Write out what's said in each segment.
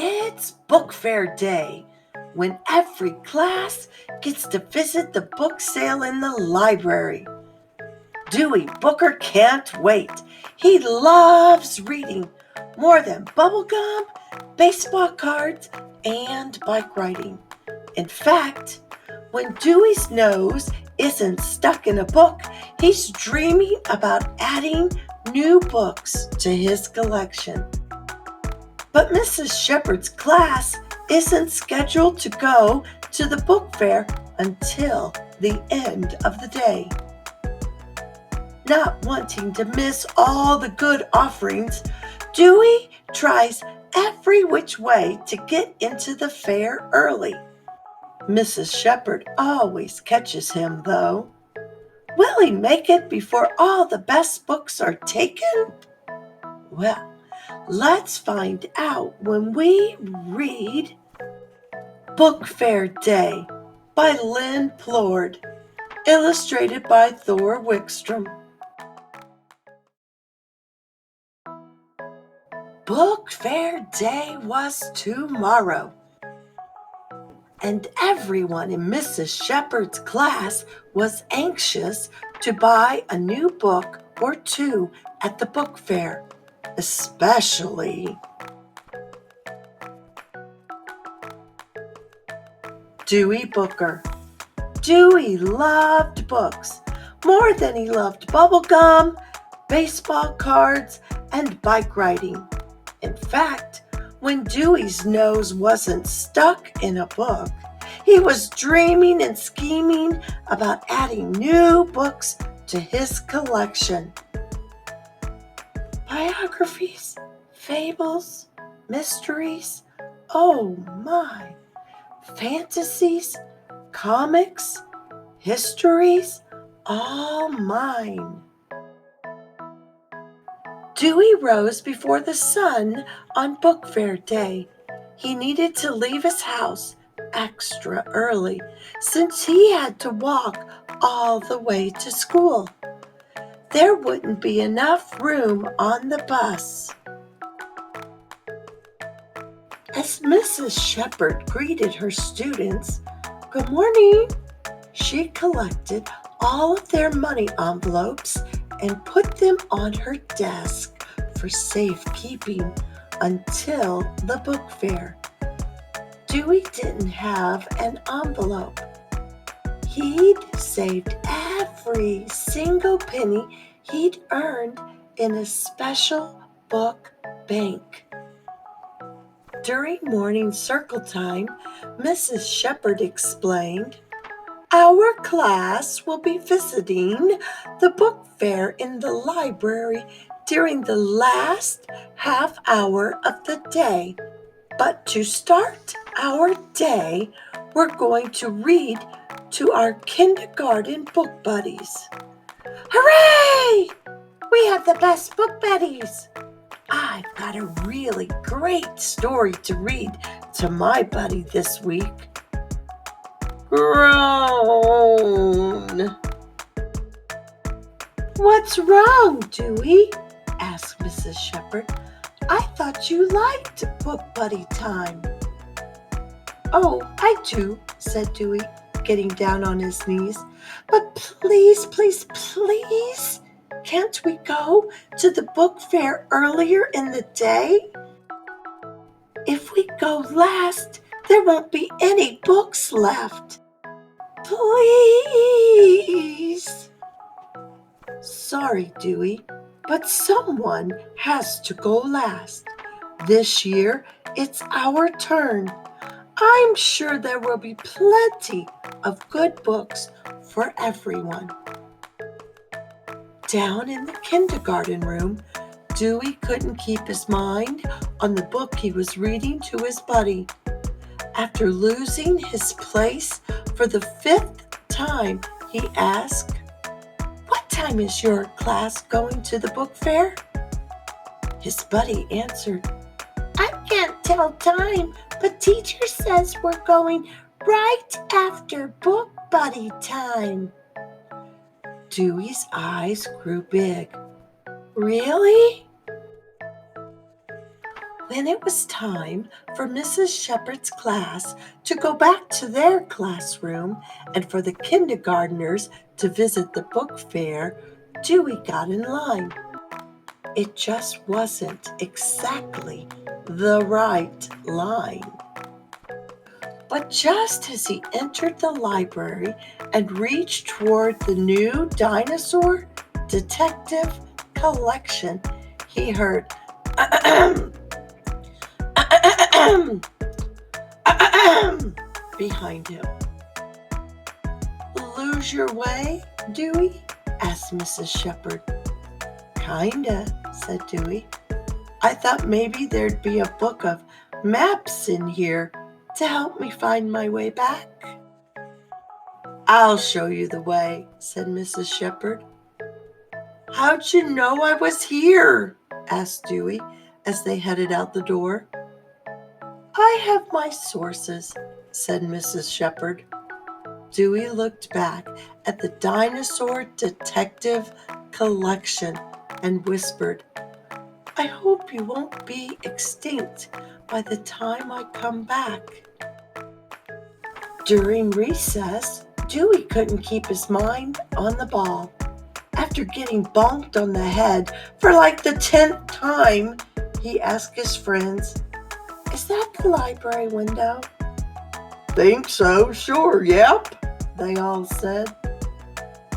It's book fair day, when every class gets to visit the book sale in the library. Dewey Booker can't wait. He loves reading more than bubblegum, baseball cards, and bike riding. In fact, when Dewey's nose isn't stuck in a book, he's dreaming about adding new books to his collection. But Mrs. Shepherd's class isn't scheduled to go to the book fair until the end of the day. Not wanting to miss all the good offerings, Dewey tries every which way to get into the fair early. Mrs. Shepherd always catches him, though. Will he make it before all the best books are taken? Well, let's find out when we read Book Fair Day by Lynn Plourde, illustrated by Thor Wickstrom. Book Fair Day was tomorrow, and everyone in Mrs. Shepherd's class was anxious to buy a new book or two at the book fair, especially Dewey Booker. Dewey loved books more than he loved bubblegum, baseball cards, and bike riding. In fact, when Dewey's nose wasn't stuck in a book, he was dreaming and scheming about adding new books to his collection. Biographies, fables, mysteries, oh my, fantasies, comics, histories, all mine. Dewey rose before the sun on book fair day. He needed to leave his house extra early since he had to walk all the way to school. There wouldn't be enough room on the bus. As Mrs. Shepherd greeted her students, "Good morning," she collected all of their money envelopes and put them on her desk for safekeeping until the book fair. Dewey didn't have an envelope. He'd saved every single penny he'd earned in a special book bank. During morning circle time, Mrs. Shepherd explained, "Our class will be visiting the book fair in the library during the last half hour of the day. But to start our day, we're going to read to our kindergarten book buddies." Hooray! We have the best book buddies. I've got a really great story to read to my buddy this week. Groan. "What's wrong, Dewey?" asked Mrs. Shepherd. "I thought you liked book buddy time." "Oh, I do," said Dewey, getting down on his knees. "But please, please, please, can't we go to the book fair earlier in the day? If we go last, there won't be any books left. Please." "Sorry, Dewey, but someone has to go last. This year, it's our turn. I'm sure there will be plenty of good books for everyone." Down in the kindergarten room, Dewey couldn't keep his mind on the book he was reading to his buddy. After losing his place for the 5th time, he asked, "What time is your class going to the book fair?" His buddy answered, "I can't tell time, but teacher says we're going right after book buddy time." Dewey's eyes grew big. "Really?" When it was time for Mrs. Shepherd's class to go back to their classroom and for the kindergartners to visit the book fair, Dewey got in line. It just wasn't exactly the right line. But just as he entered the library and reached toward the new dinosaur detective collection, he heard ahem, ahem, ahem, behind him. "Lose your way, Dewey?" asked Mrs. Shepherd. "Kinda," said Dewey. "I thought maybe there'd be a book of maps in here to help me find my way back." "I'll show you the way," said Mrs. Shepherd. "How'd you know I was here?" asked Dewey as they headed out the door. "I have my sources," said Mrs. Shepherd. Dewey looked back at the dinosaur detective collection and whispered, "I hope you won't be extinct by the time I come back." During recess, Dewey couldn't keep his mind on the ball. After getting bonked on the head for like the 10th time, he asked his friends, "Is that the library window?" "Think so, sure, yep," they all said.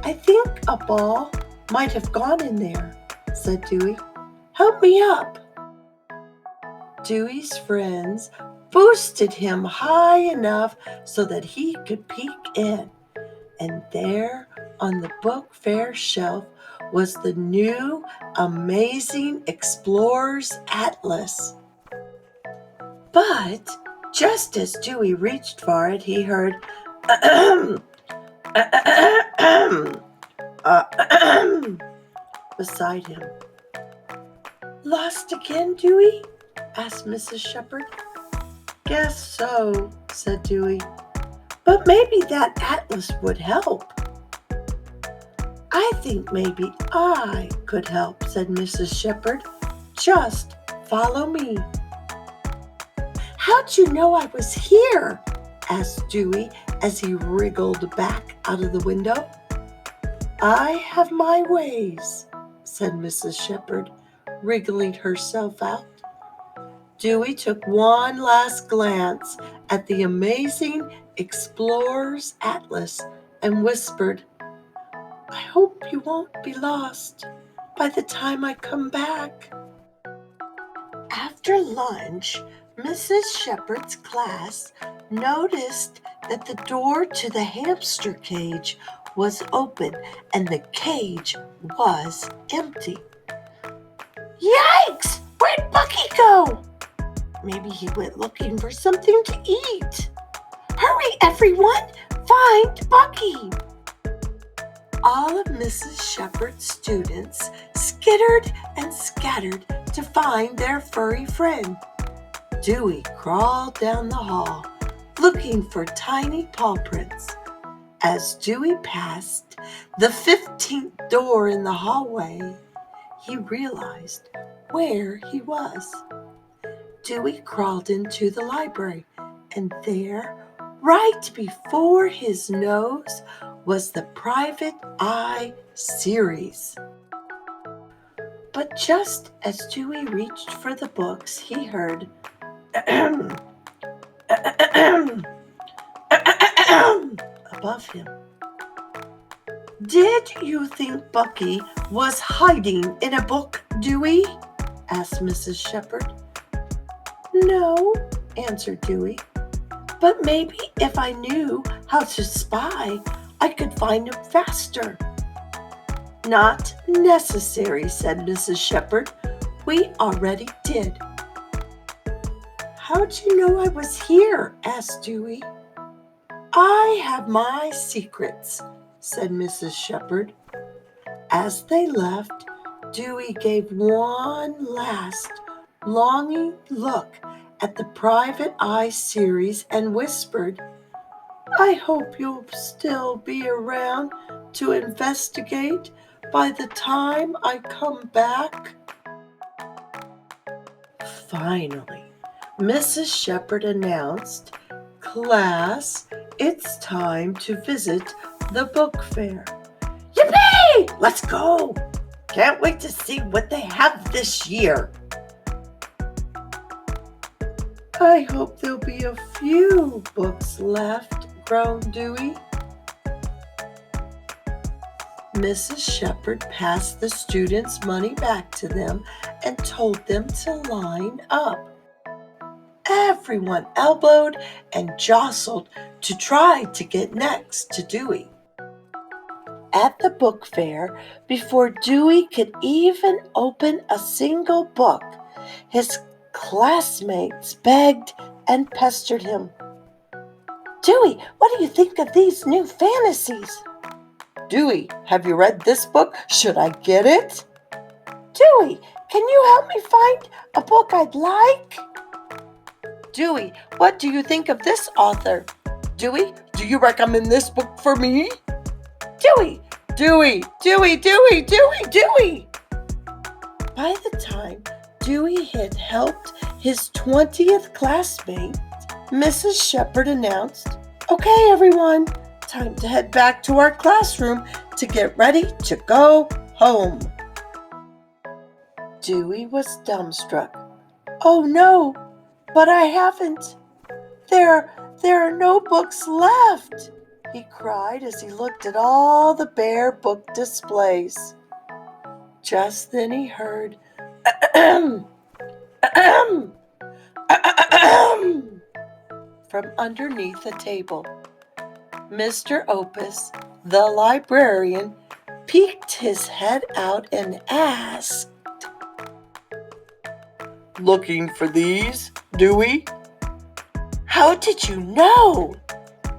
"I think a ball might have gone in there," said Dewey. "Help me up." Dewey's friends boosted him high enough so that he could peek in, and there on the book fair shelf was the new Amazing Explorer's Atlas. But just as Dewey reached for it, he heard ahem, ahem, ahem, beside him. "Lost again, Dewey?" asked Mrs. Shepherd. "Guess so," said Dewey. "But maybe that atlas would help." "I think maybe I could help," said Mrs. Shepherd. "Just follow me." "How'd you know I was here?" asked Dewey as he wriggled back out of the window. "I have my ways," said Mrs. Shepherd, wriggling herself out. Dewey took one last glance at the Amazing Explorer's Atlas and whispered, "I hope you won't be lost by the time I come back." After lunch, Mrs. Shepherd's class noticed that the door to the hamster cage was open and the cage was empty. "Yikes! Where'd Bucky go?" "Maybe he went looking for something to eat." "Hurry, everyone! Find Bucky!" All of Mrs. Shepherd's students skittered and scattered to find their furry friend. Dewey crawled down the hall, looking for tiny paw prints. As Dewey passed the 15th door in the hallway, he realized where he was. Dewey crawled into the library, and there, right before his nose, was the Private Eye series. But just as Dewey reached for the books, he heard ahem, ahem, ahem, above him. "Did you think Bucky was hiding in a book, Dewey?" asked Mrs. Shepherd. "No," answered Dewey. "But maybe if I knew how to spy, I could find him faster." "Not necessary," said Mrs. Shepherd. "We already did." "How'd you know I was here?" asked Dewey. "I have my secrets," said Mrs. Shepherd. As they left, Dewey gave one last longing look at the Private Eye series and whispered, "I hope you'll still be around to investigate by the time I come back." Finally, Mrs. Shepherd announced, "Class, it's time to visit the book fair." Yippee! Let's go! Can't wait to see what they have this year. "I hope there'll be a few books left," groaned Dewey. Mrs. Shepherd passed the students' money back to them and told them to line up. Everyone elbowed and jostled to try to get next to Dewey. At the book fair, before Dewey could even open a single book, his classmates begged and pestered him. "Dewey, what do you think of these new fantasies?" "Dewey, have you read this book? Should I get it?" "Dewey, can you help me find a book I'd like?" "Dewey, what do you think of this author?" "Dewey, do you recommend this book for me?" "Dewey, Dewey, Dewey, Dewey, Dewey, Dewey." By the time Dewey had helped his 20th classmate, Mrs. Shepherd announced, "Okay, everyone, time to head back to our classroom to get ready to go home." Dewey was dumbstruck. "Oh no, but I haven't. There are no books left," he cried as he looked at all the bare book displays. Just then he heard, "Ahem, ahem, ahem," from underneath a table. Mr. Opus, the librarian, peeked his head out and asked, "Looking for these, Dewey?" "How did you know?"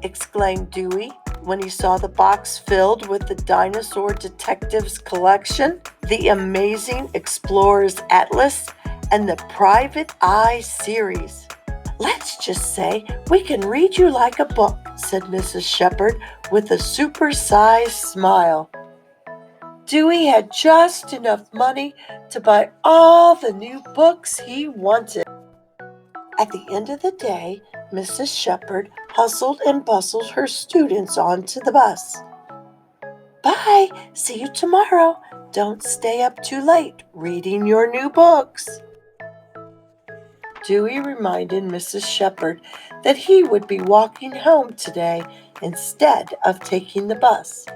exclaimed Dewey when he saw the box filled with the Dinosaur Detectives collection, the Amazing Explorers Atlas, and the Private Eye series. "Let's just say we can read you like a book," said Mrs. Shepherd with a supersized smile. Dewey had just enough money to buy all the new books he wanted. At the end of the day, Mrs. Shepherd hustled and bustled her students onto the bus. "Bye, see you tomorrow. Don't stay up too late reading your new books." Dewey reminded Mrs. Shepherd that he would be walking home today instead of taking the bus.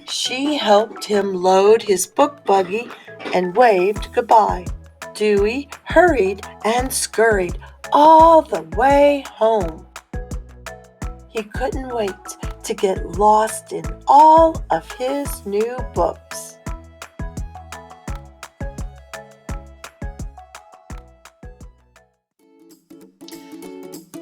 She helped him load his book buggy and waved goodbye. Dewey hurried and scurried all the way home. He couldn't wait to get lost in all of his new books.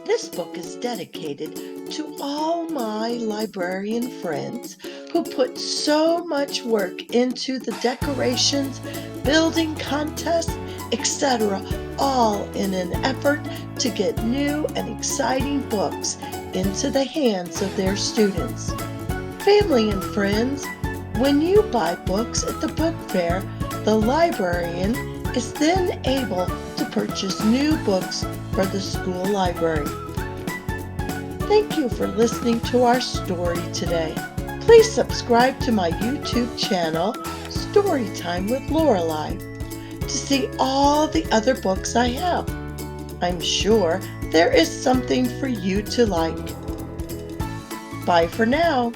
This book is dedicated to all my librarian friends who put so much work into the decorations, building contests, etc., all in an effort to get new and exciting books into the hands of their students. Family and friends, when you buy books at the book fair, the librarian is then able to purchase new books for the school library. Thank you for listening to our story today. Please subscribe to my YouTube channel, Storytime with Lorelei, to see all the other books I have. I'm sure there is something for you to like. Bye for now.